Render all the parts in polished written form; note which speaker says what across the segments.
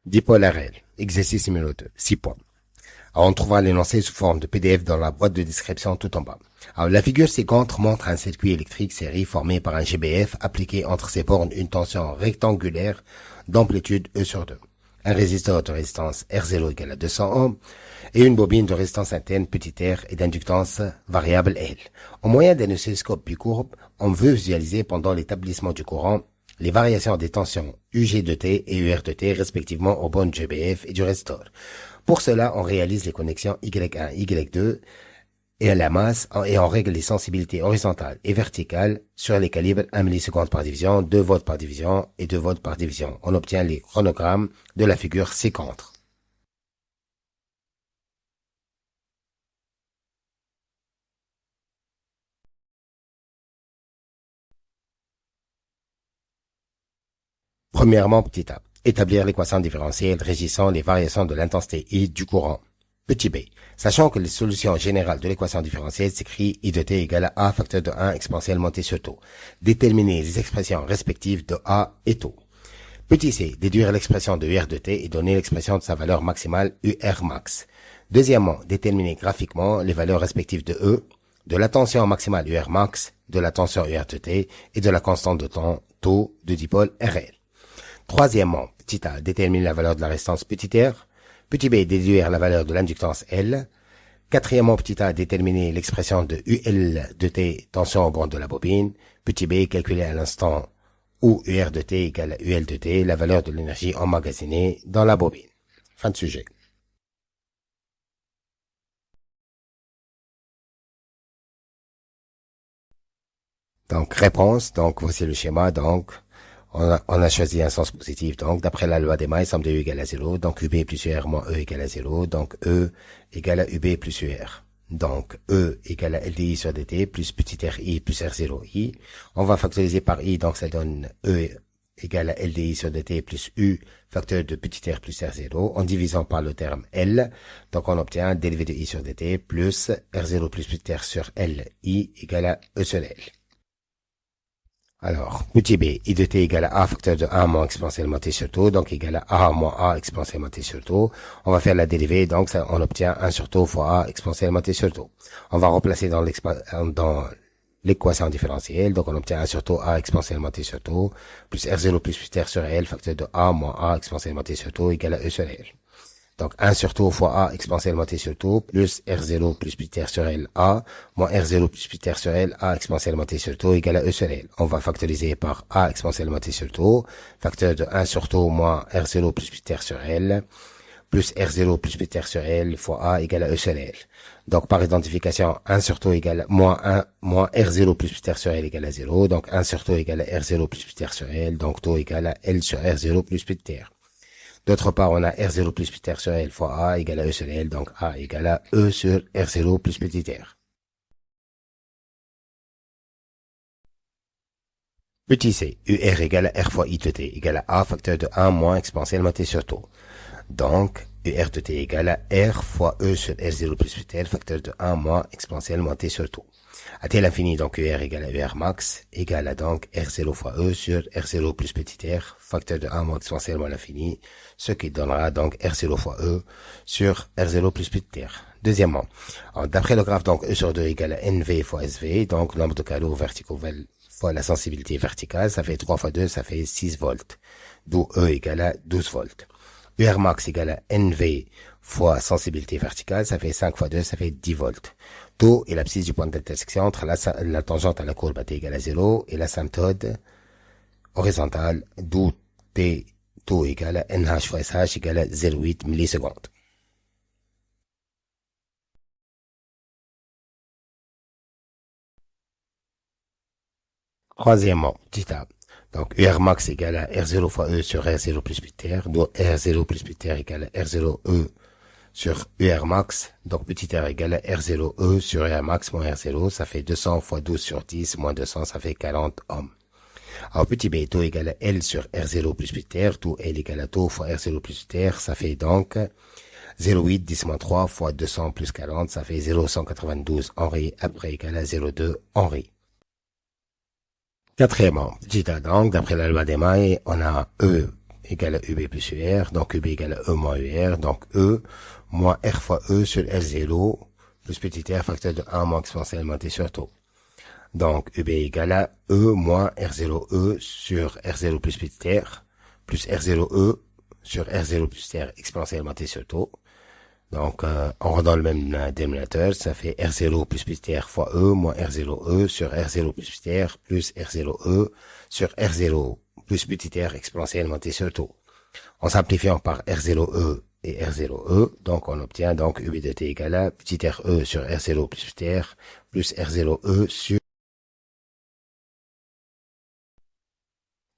Speaker 1: Dipôle RL. Exercice numéro 2. 6 points. Alors, on trouvera l'énoncé sous forme de PDF dans la boîte de description tout en bas. Alors, la figure ci-contre montre un circuit électrique série formé par un GBF appliqué entre ses bornes une tension rectangulaire d'amplitude E sur 2. Un résisteur de résistance R0 égale à 200 ohms et une bobine de résistance interne petit r et d'inductance variable L. Au moyen d'un oscilloscope bicourbe, on veut visualiser pendant l'établissement du courant les variations des tensions UG de T et UR de T respectivement aux bornes GBF et du résisteur. Pour cela, on réalise les connexions Y1, Y2 et à la masse et on règle les sensibilités horizontales et verticales sur les calibres 1 milliseconde par division, 2 volts par division et 2 volts par division. On obtient les chronogrammes de la figure ci-contre. Premièrement, petit a, établir l'équation différentielle régissant les variations de l'intensité I du courant. Petit b, sachant que les solutions générales de l'équation différentielle s'écrit I de t égale à A facteur de 1 exponentielle T sur taux. Déterminer les expressions respectives de A et taux. Petit c, déduire l'expression de UR de t et donner l'expression de sa valeur maximale UR max. Deuxièmement, déterminer graphiquement les valeurs respectives de E, de la tension maximale UR max, de la tension UR de t et de la constante de temps taux de dipôle RL. Troisièmement, petit a, déterminer la valeur de la résistance petit r. Petit b, déduire la valeur de l'inductance L. Quatrièmement, petit a, déterminer l'expression de UL de T, tension au borne de la bobine. Petit b, calculer à l'instant où UR de T égale à UL de T, la valeur de l'énergie emmagasinée dans la bobine. Fin de sujet. Donc, réponse. Donc, voici le schéma. Donc, on a choisi un sens positif. Donc, d'après la loi des mailles, somme de U égale à 0. Donc, UB plus UR moins E égale à 0. Donc, E égale à UB plus UR. Donc, E égale à LDI sur DT plus petit RI plus R0I. On va factoriser par I. Donc, ça donne E égale à LDI sur DT plus U facteur de petit r plus R0 en divisant par le terme L. Donc, on obtient dérivé de I sur DT plus R0 plus petit r sur LI égale à E sur L. Alors, petit b, I de t égale à A facteur de 1 moins exponentiellement t sur taux, donc égale à A moins A exponentiellement t sur taux. On va faire la dérivée, donc ça, on obtient 1 sur taux fois A exponentiellement t sur taux. On va remplacer dans l'équation différentielle, donc on obtient 1 sur taux A exponentiellement t sur taux, plus R0 plus petit r sur L facteur de A moins A exponentiellement t sur taux égale à E sur L. Donc, 1 sur taux fois A exponentiellement T sur taux, plus R0 plus petit r sur L A, moins R0 plus petit r sur L A exponentiellement T sur taux égale à E sur L. On va factoriser par A exponentiellement T sur taux, facteur de 1 sur taux moins R0 plus petit r sur L, plus R0 plus petit r sur L fois A égale à E sur L. Donc, par identification, 1 sur taux égale moins R0 plus petit r sur L égale à 0. Donc, 1 sur taux égale à R0 plus petit r sur L. Donc, taux égale à L sur R0 plus petit r. D'autre part, on a R0 plus petit r sur L fois A égale à E sur L, donc A égale à E sur R0 plus petit r. Petit c, UR égale à R fois I de t égale à A facteur de 1 moins exponentiellement t sur taux. Donc, UR de t égale à R fois E sur R0 plus petit r facteur de 1 moins exponentiellement t sur taux. À t l'infini, donc UR égale à UR max, égale à donc R0 fois E sur R0 plus petit r, facteur de 1 moins exponentiellement à l'infini, ce qui donnera donc R0 fois E sur R0 plus petit r. Deuxièmement, d'après le graphe, donc E sur 2 égale à NV fois SV, donc nombre de canaux verticaux fois la sensibilité verticale, ça fait 3 fois 2, ça fait 6 volts, d'où E égale à 12 volts. UR max égale à NV fois sensibilité verticale, ça fait 5 fois 2, ça fait 10 volts. Taux est l'abscisse du point d'intersection entre la tangente à la courbe à t égale à 0 et l'asymptote horizontale, d'où t taux égale à NH fois SH égale à 0,8 millisecondes. Troisièmement, petit a. Donc, UR max égale à R0 fois E sur R0 plus petit r, dont R0 plus petit r égale à R0E sur UR max. Donc, petit r égale à R0E sur UR max moins R0, ça fait 200 fois 12 sur 10 moins 200, ça fait 40 ohms. Alors, petit b, taux égale à L sur R0 plus petit r, taux L égale à taux fois R0 plus petit r, ça fait donc 0,8 10 moins 3 fois 200 plus 40, ça fait 0,192 Henri, après égale à 0,2 Henri. Quatrièmement, petit a donc, d'après la loi des mailles, on a E égale à UB plus UR, donc UB égale à E moins UR, donc E moins R fois E sur R0 plus petit r facteur de 1 moins exponentielle T sur taux. Donc UB égale à E moins R0E sur R0 plus petit r, plus R0E sur R0 plus R exponentielle T sur taux. Donc, on rend dans le même dénominateur, ça fait R0 plus petit r fois E moins R0E sur R0 plus petit r plus R0E sur R0 plus petit r exponentielle T sur taux. En simplifiant par R0E et R0E, donc on obtient donc UB de t égale à petit RE sur R0 plus petit r plus R0E sur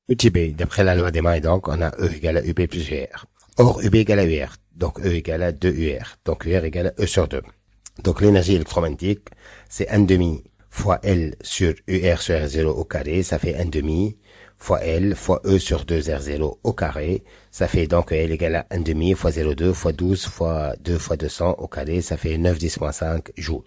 Speaker 1: petit b. D'après la loi des mailles, donc, on a E égale à UB plus UR. Or, UB égale à UR. Donc, E égale à 2UR. Donc, UR égale à E sur 2. Donc, l'énergie électromagnétique, c'est 1,5 fois L sur UR sur R0 au carré. Ça fait 1,5 fois L fois E sur 2R0 au carré. Ça fait donc L égale à 1,5 fois 0,2 fois 12 fois 2 fois 200 au carré. Ça fait 9,10,5 joules.